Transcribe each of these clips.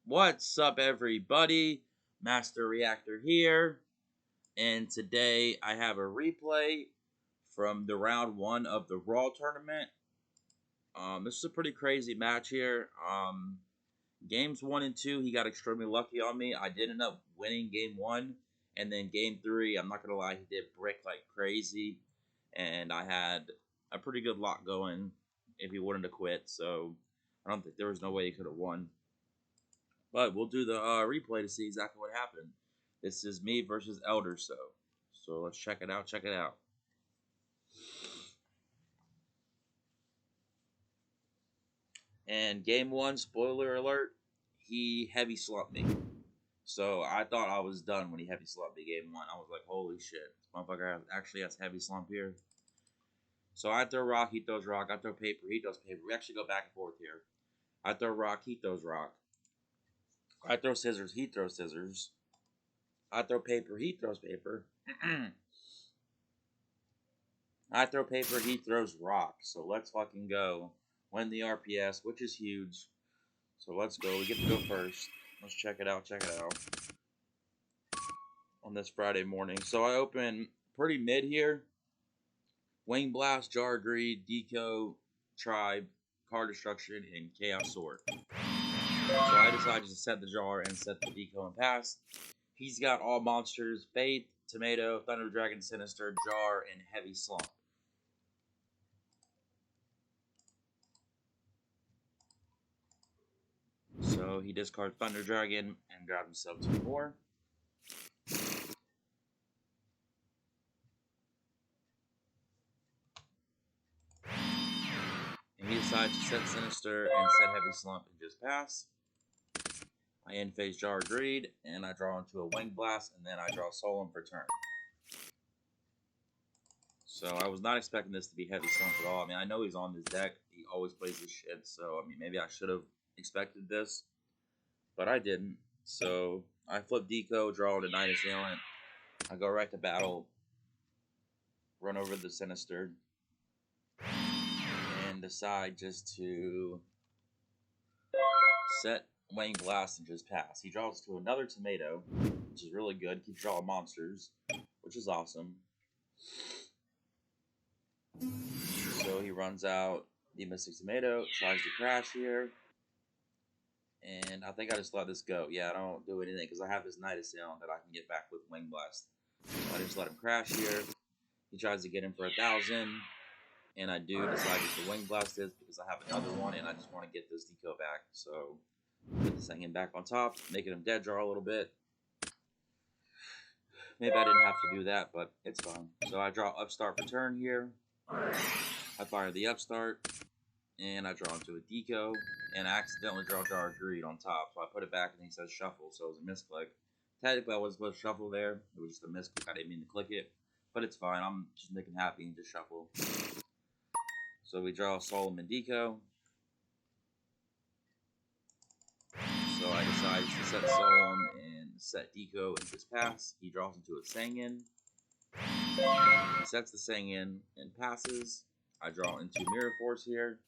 What's up, everybody? Master Reactor here, and today I have a replay from the round 1 of the Raw tournament. This is a pretty crazy match here. Games 1 and 2, he got extremely lucky on me. I did end up winning game 1, and then game 3, I'm not gonna lie, he did brick like crazy, and I had a pretty good lot going if he wanted to quit. So I don't think there was no way he could have won. But we'll do the replay to see exactly what happened. This is me versus Aldersoe. So let's check it out. Check it out. And game 1, spoiler alert, he heavy slumped me. So I thought I was done when he heavy slumped me game 1. I was like, holy shit. This motherfucker actually has heavy slump here. So I throw rock, he throws rock. I throw paper, he throws paper. We actually go back and forth here. I throw rock, he throws rock. I throw scissors, he throws scissors. I throw paper, he throws paper. I throw paper, he throws rock. So let's fucking go. Win the RPS, which is huge. So let's go. We get to go first. Let's check it out. Check it out. On this Friday morning. So I open pretty mid here. Wing Blast, Jar Greed, Deco, Tribe, Card Destruction, and Chaos Sword. So I decided to set the jar and set the Deco and pass. He's got all monsters, Faith, Tomato, Thunder Dragon, Sinister, Jar, and Heavy Slump. So he discards Thunder Dragon and grabs himself 2 more. And he decides to set Sinister and set Heavy Slump and just pass. I end phase Jar Greed, and I draw into a Wing Blast, and then I draw Solemn for turn. So I was not expecting this to be Heavy Slump at all. I mean, I know he's on this deck. He always plays this shit, so I mean, maybe I should have expected this, but I didn't. So I flip Deco, draw the Night Assailant. I go right to battle, run over the Sinister, and decide just to set Wing Blast and just pass. He draws to another Tomato, which is really good. Keeps drawing monsters, which is awesome. So he runs out the Mystic Tomato, tries to crash here. And I think I just let this go. Yeah, I don't do anything because I have this Night Assailant that I can get back with Wing Blast. So I just let him crash here. He tries to get him for 1,000. And I do decide to Wing Blast this because I have another one and I just want to get this Deco back. So put this thing back on top, making him dead draw a little bit. Maybe I didn't have to do that, but it's fine. So I draw Upstart for turn here. I fire the Upstart, and I draw into a Deco, and I accidentally draw Jar Greed on top. So I put it back, and he says Shuffle, so it was a misclick. Technically, I wasn't supposed to shuffle there. It was just a misclick. I didn't mean to click it, but it's fine. I'm just making happy and just shuffle. So we draw Solomon Deco. So I decide to set Solomon and set Deco and just pass. He draws into a Sangin. He sets the Sangin and passes. I draw into Mirror Force here.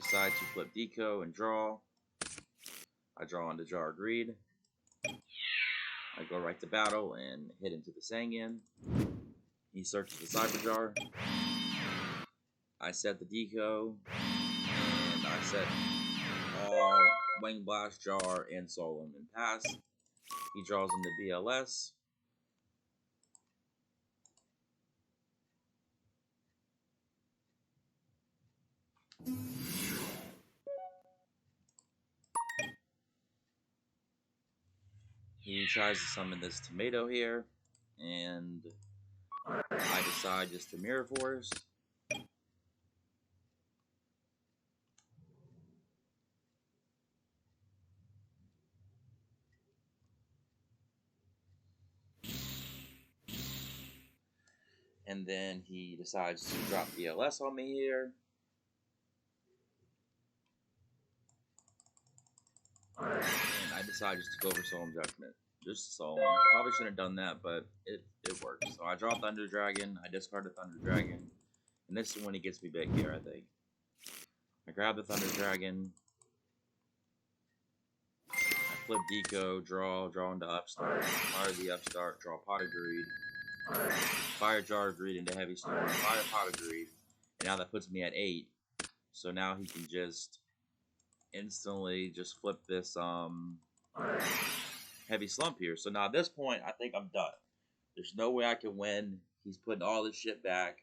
Decide to flip Deco and draw. I draw into Jar Greed. I go right to battle and hit into the Sangin. He searches the Cyber Jar. I set the Deco. And I set all Wing Blast, Jar, and Solemn and pass. He draws into BLS. He tries to summon this Tomato here, and I decide just to Mirror Force. And then he decides to drop BLS on me here. And I decide just to go for Solemn Judgment. Just Solemn. Probably shouldn't have done that, but it worked. So I draw Thunder Dragon. I discard the Thunder Dragon. And this is when he gets me big here, I think. I grab the Thunder Dragon. flip Deco, draw into Upstart, fire the Upstart, draw Pot of Greed, fire Jar of Greed into Heavy Storm, fire Pot of Greed, and now that puts me at 8. So now he can just instantly just flip this Heavy Slump here. So now at this point, I think I'm done. There's no way I can win. He's putting all this shit back.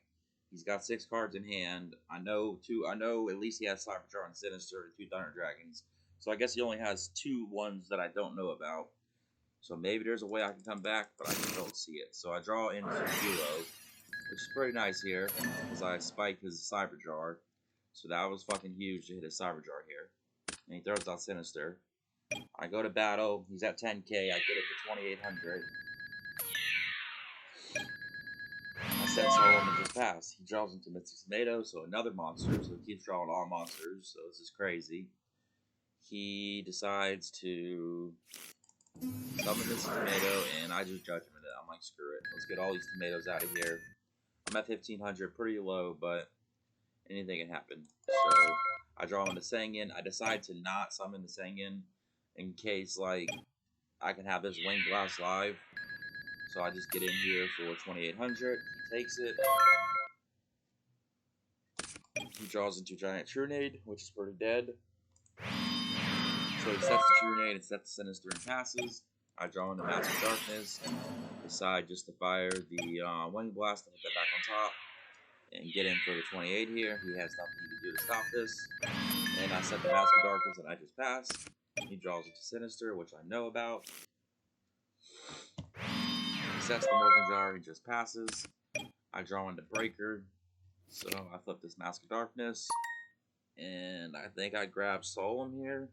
He's got 6 cards in hand. I know at least he has Cyberjar and Sinister and 2 Thunder Dragons. So I guess he only has 2 ones that I don't know about. So maybe there's a way I can come back, but I just don't see it. So I draw into Yugioh, which is pretty nice here, because I spike his Cyberjar. So that was fucking huge to hit his Cyberjar here. And he throws out Sinister. I go to battle. He's at 10k. I get it for 2,800. I set Solemn and just pass. He draws into Mystic Tomato, so another monster. So he keeps drawing all monsters. So this is crazy. He decides to summon Mystic Tomato, and I just Judgment it. I'm like, screw it. Let's get all these tomatoes out of here. I'm at 1,500, pretty low, but anything can happen. So I draw him into Sangin. I decide to not summon the Sangin in case, like, I can have this Wing Blast live. So I just get in here for 2,800. He takes it. He draws into Giant Trunade, which is pretty dead. So he sets the Trunade and sets the Sinister and passes. I draw into Mask of Darkness. Decide just to fire the Wing Blast and put that back on top. And get in for the 28 here. He has nothing he can do to stop this. And I set the Mask of Darkness and I just pass. He draws into Sinister, which I know about. He sets the Morphing Jar, he just passes. I draw into Breaker. So I flip this Mask of Darkness. And I think I grab Solemn here.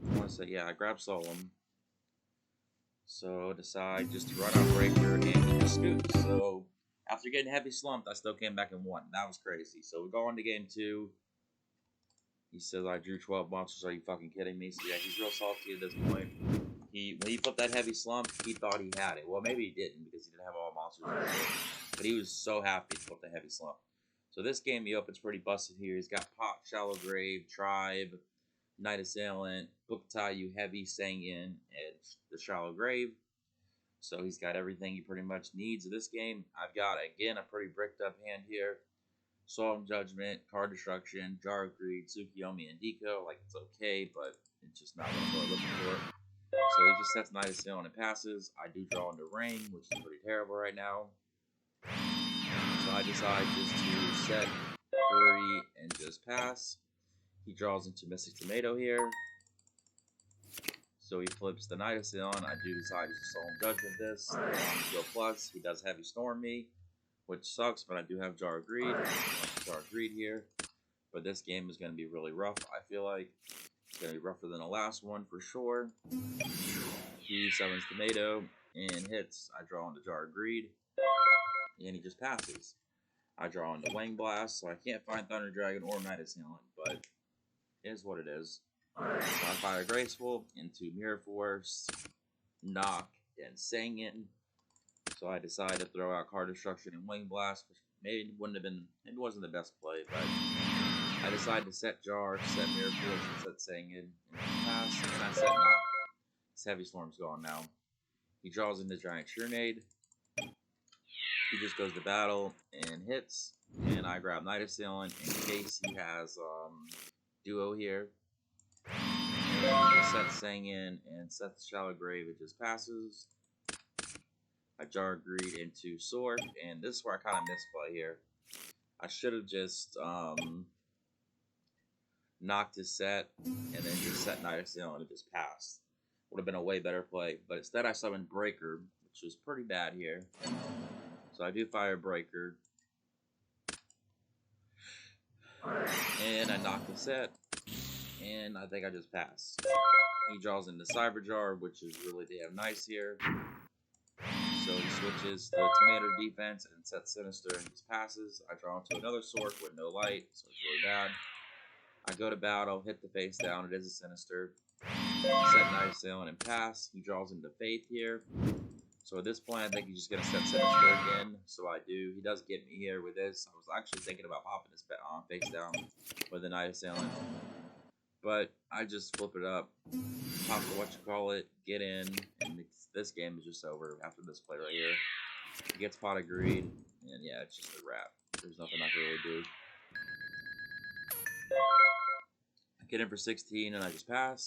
I want to say, yeah, I grab Solemn. So decide just to run out Breaker and he just scoops. So after getting heavy slumped, I still came back and won. That was crazy. So we go on to game 2. He says I drew 12 monsters. Are you fucking kidding me? So yeah, he's real salty at this point. When he flipped that heavy slump, he thought he had it. Well, maybe he didn't because he didn't have all monsters and shit. But he was so happy to flip the heavy slump. So this game he opens pretty busted here. He's got Pot, Shallow Grave, Tribe, Night Assailant, Book You, Heavy, Sangin, and the Shallow Grave. So he's got everything he pretty much needs in this game. I've got, again, a pretty bricked up hand here. Solemn Judgment, Card Destruction, Jar of Greed, Tsukiyomi, and Deco. Like, it's okay, but it's just not what I'm looking for. So he just sets Night Assailant and passes. I do draw into Rain, which is pretty terrible right now. So I decide just to set 3 and just pass. He draws into Mystic Tomato here. So he flips the Night Assailant. I do decide to Solemn Judgment this. Go plus. He does Heavy Storm me, which sucks, but I do have Jar of Greed. Jar of Greed here. But this game is going to be really rough, I feel like. It's going to be rougher than the last one for sure. He summons Tomato and hits. I draw into Jar of Greed. And he just passes. I draw into Wang Blast, so I can't find Thunder Dragon or Night Assailant, but it is what it is. So I fire Graceful into Mirror Force, Knock, and Sangin. So I decide to throw out Card Destruction and Wing Blast, which maybe wouldn't have been, it wasn't the best play, but I decide to set Jar, set Mirror Force, and set Sangin, and pass, and I set Knock. His Heavy Storm's gone now. He draws into Giant Trunade. He just goes to battle and hits, and I grab Night Assailant in case he has Duo here. And he just sets Sangin and sets Shallow Grave, it just passes. I Jar Greed into Sword, and this is where I kind of misplay here. I should have just knocked his set and then just set Night Assailant and just passed. Would have been a way better play, but instead I summoned Breaker, which was pretty bad here. So I do fire Breaker. And I knock the set. And I think I just passed. He draws into Cyber Jar, which is really damn nice here. So he switches the Tomato defense and sets Sinister and just passes. I draw into another sword with no light, so it's really bad. I go to battle, hit the face down, it is a Sinister. Set Night Assailant and pass. He draws into Faith here. So at this point, I think he's just going to set Sinister again. So I do. He does get me here with this. I was actually thinking about popping his face down with the Night Assailant. But I just flip it up, pop the whatchamacallit, get in, and this game is just over after this play right here. He gets pot agreed, and yeah, it's just a wrap. There's nothing I can really do. I get in for 16, and I just pass.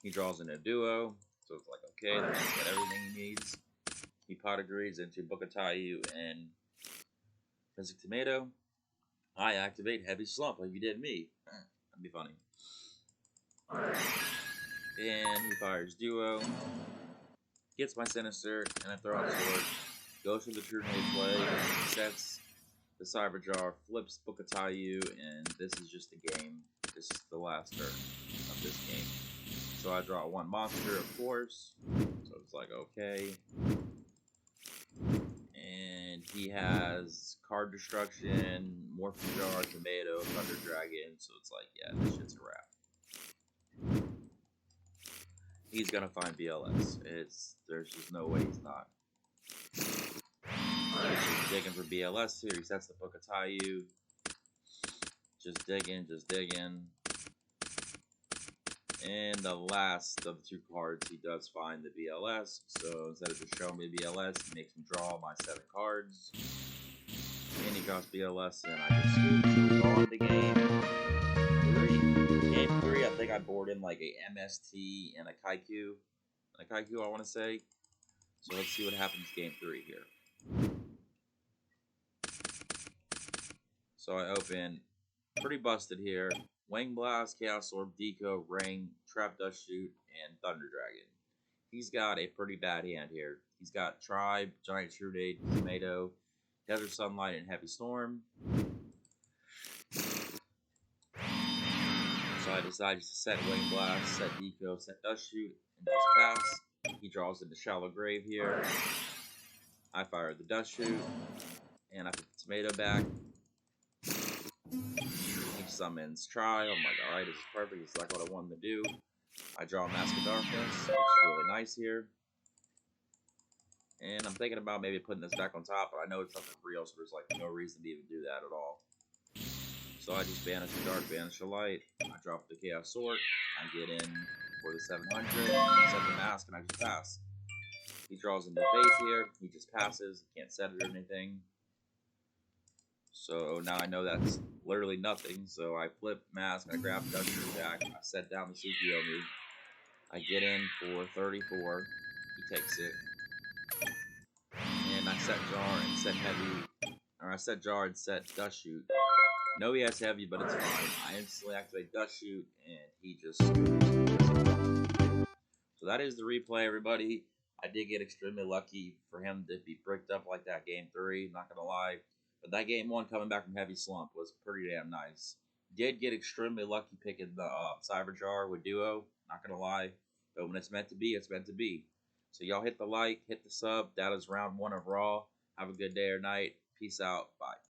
He draws in a duo, so it's like, okay, that man's got everything he needs. He pot agrees into Bukatayu and Physic Tomato. I activate Heavy Slump like you did me. That'd be funny. And he fires duo. Gets my Sinister, and I throw out Sword. Goes for the True Nade play, sets the Cyber Jar, flips Bukatayu, and this is just the game. This is the last turn of this game. So I draw one monster, of course. So it's like, okay. And he has Card Destruction, Morphin Jar, Tomato, Thunder Dragon. So it's like, yeah, this shit's a wrap. He's gonna find BLS. There's just no way he's not. He's just digging for BLS here. He sets the Bukatayu. Just digging. And the last of the two cards, he does find the BLS. So instead of just showing me BLS, he makes me draw my 7 cards. And he draws BLS, and I just move on to game 3. Game 3, I think I board in like a MST and a Kaiku. I want to say. So let's see what happens game 3 here. So I open, pretty busted here. Wang Blast, Chaos Orb, Deco, Ring, Trap Dust Shoot, and Thunder Dragon. He's got a pretty bad hand here. He's got Tribe, Giant True Nade, Tomato, Desert Sunlight, and Heavy Storm. So I decided to set Wing Blast, set Deco, set Dust Shoot, and just pass. He draws into Shallow Grave here. I fire the Dust Shoot, and I put the Tomato back. He summons Try. Oh my god, this is perfect. It's like what I wanted to do. I draw Mask of Darkness, which is really nice here. And I'm thinking about maybe putting this back on top, but I know it's not real, so there's like no reason to even do that at all. So I just banish the dark, banish the light. I drop the Chaos Sword. I get in for the 700, set the mask, and I just pass. He draws into face here. He just passes. Can't set it or anything. So now I know that's literally nothing. So I flip mask. I grab Duster back. I set down the Yugioh. I get in for 34. He takes it. And I set Jar and set Heavy. Or I set Jar and set Dust Shoot. No, he has Heavy, but it's fine. I instantly activate Dust Shoot, and he just... So that is the replay, everybody. I did get extremely lucky for him to be bricked up like that game 3, not gonna lie. But that game 1 coming back from Heavy Slump was pretty damn nice. Did get extremely lucky picking the Cyber Jar with Duo, not gonna lie. But when it's meant to be, it's meant to be. So y'all hit the like, hit the sub. That is round 1 of Raw. Have a good day or night. Peace out. Bye.